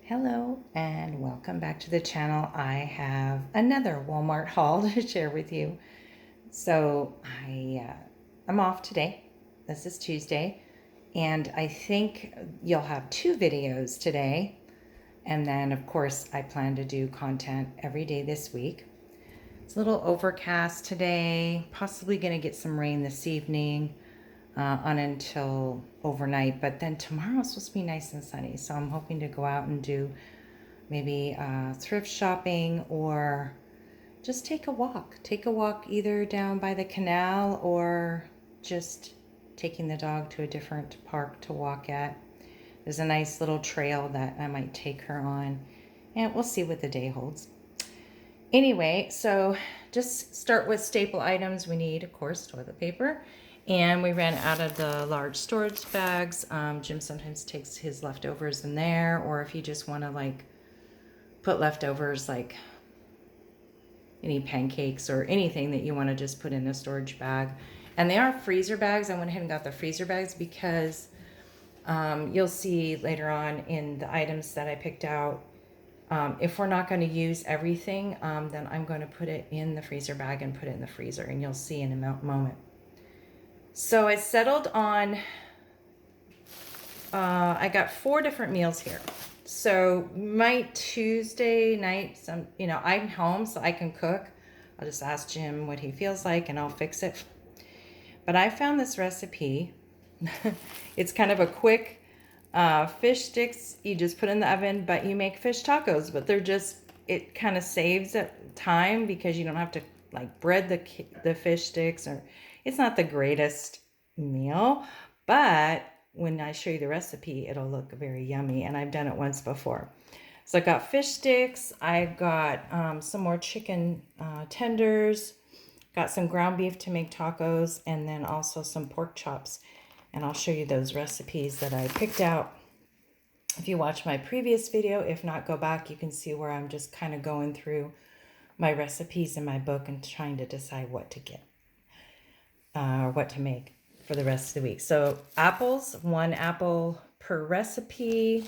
Hello and welcome back to the channel. I have another Walmart haul to share with you. I'm off today. This is Tuesday, and I think you'll have two videos today. And then, of course, I plan to do content every day this week. It's a little overcast today, possibly going to get some rain this evening on until overnight, but then tomorrow's supposed to be nice and sunny. So I'm hoping to go out and do maybe thrift shopping or just take a walk. Take a walk either down by the canal or just taking the dog to a different park to walk at. There's a nice little trail that I might take her on, and we'll see what the day holds. Anyway, so just start with staple items. We need, of course, toilet paper. And we ran out of the large storage bags. Jim sometimes takes his leftovers in there, or if you just want to put leftovers like any pancakes or anything that you want to just put in a storage bag. And they are freezer bags. I went ahead and got the freezer bags because you'll see later on in the items that I picked out, if we're not going to use everything, then I'm going to put it in the freezer bag and put it in the freezer, and you'll see in a moment. So I settled on, I got 4 different meals here. So my Tuesday night, I'm home so I can cook. I'll just ask Jim what he feels like and I'll fix it. But I found this recipe. It's kind of a quick fish sticks. You just put in the oven, but you make fish tacos. But it kind of saves time because you don't have to bread the fish sticks, or it's not the greatest meal, but when I show you the recipe, it'll look very yummy, and I've done it once before. So I got fish sticks, I got some more chicken tenders, got some ground beef to make tacos, and then also some pork chops. And I'll show you those recipes that I picked out. If you watch my previous video, if not, go back, you can see where I'm just kind of going through my recipes in my book and trying to decide what to get or what to make for the rest of the week. So apples, 1 apple per recipe,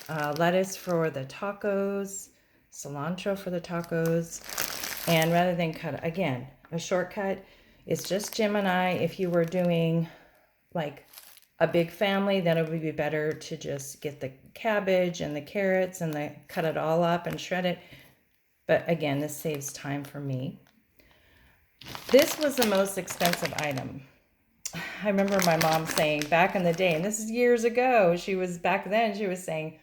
lettuce for the tacos, cilantro for the tacos. And rather than cut, again, a shortcut, it's just Jim and I. If you were doing like a big family, then it would be better to just get the cabbage and the carrots and cut it all up and shred it. But again, this saves time for me. This was the most expensive item. I remember my mom saying back in the day, and this is years ago, she was saying,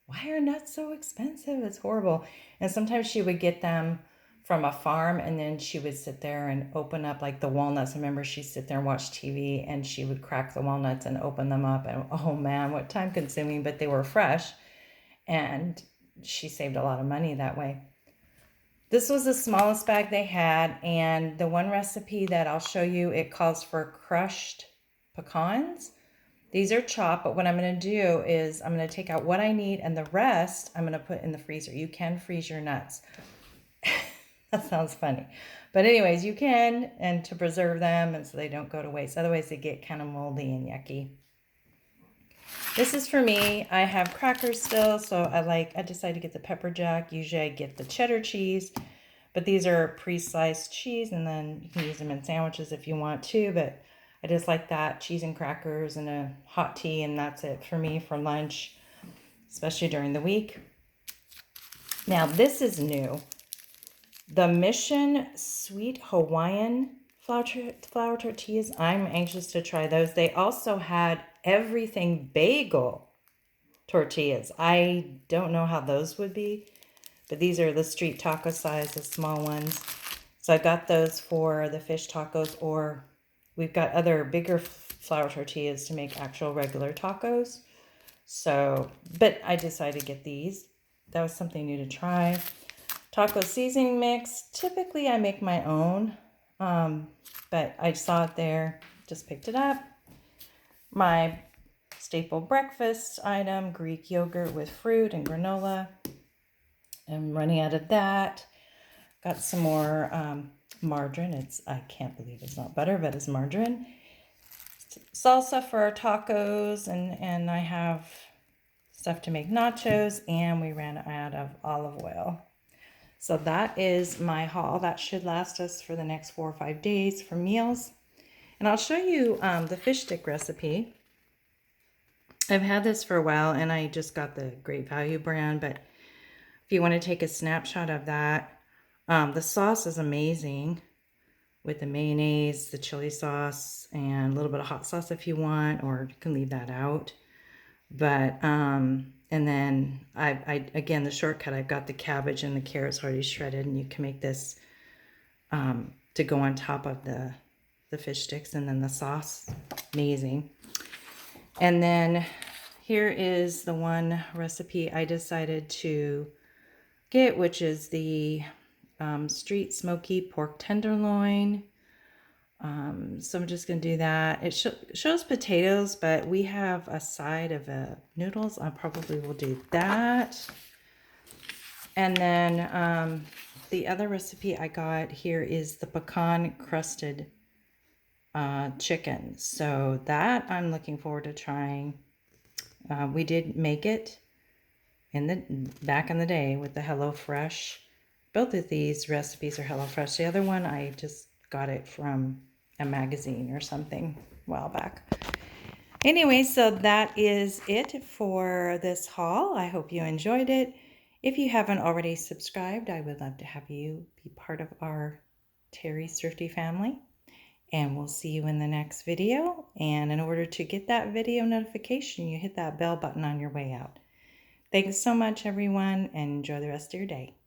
why are nuts so expensive? It's horrible. And sometimes she would get them from a farm, and then she would sit there and open up like the walnuts. I remember she'd sit there and watch TV, and she would crack the walnuts and open them up. And oh man, what time consuming, but they were fresh. And she saved a lot of money that way. This was the smallest bag they had, and the one recipe that I'll show you, it calls for crushed pecans. These are chopped, but what I'm going to do is I'm going to take out what I need, and the rest I'm going to put in the freezer. You can freeze your nuts. That sounds funny. But anyways, you can, and to preserve them and so they don't go to waste. Otherwise, they get kind of moldy and yucky. This is for me. I have crackers still, so I decided to get the pepper jack. Usually I get the cheddar cheese, but these are pre-sliced cheese, and then you can use them in sandwiches if you want to, but I just like that, cheese and crackers and a hot tea, and that's it for me for lunch, especially during the week. Now this is new. The Mission Sweet Hawaiian flour tortillas. I'm anxious to try those. They also had everything bagel tortillas. I don't know how those would be, but these are the street taco size, the small ones. So I got those for the fish tacos, or we've got other bigger flour tortillas to make actual regular tacos. So, but I decided to get these. That was something new to try. Taco seasoning mix. Typically I make my own, but I saw it there, just picked it up. My staple breakfast item, Greek yogurt with fruit and granola. I'm running out of that. Got some more margarine. I can't believe it's not butter, but it's margarine. Salsa for our tacos, and I have stuff to make nachos, and we ran out of olive oil. So that is my haul. That should last us for the next 4 or 5 days for meals. And I'll show you the fish stick recipe. I've had this for a while, and I just got the Great Value brand, but if you want to take a snapshot of that, the sauce is amazing with the mayonnaise, the chili sauce, and a little bit of hot sauce if you want, or you can leave that out. But, and then again, the shortcut, I've got the cabbage and the carrots already shredded, and you can make this to go on top of the fish sticks, and then the sauce, amazing. And then here is the one recipe I decided to get, which is the street smoky pork tenderloin. So I'm just going to do that. It shows potatoes, but we have a side of noodles. I probably will do that. And then the other recipe I got here is the pecan crusted chicken. So that I'm looking forward to trying. We did make it back in the day with the HelloFresh. Both of these recipes are HelloFresh. The other one, I just got it from a magazine or something a while back. Anyway, so that is it for this haul. I hope you enjoyed it. If you haven't already subscribed, I would love to have you be part of our Terry's Thrifty family. And we'll see you in the next video. And in order to get that video notification, you hit that bell button on your way out. Thanks so much, everyone, and enjoy the rest of your day.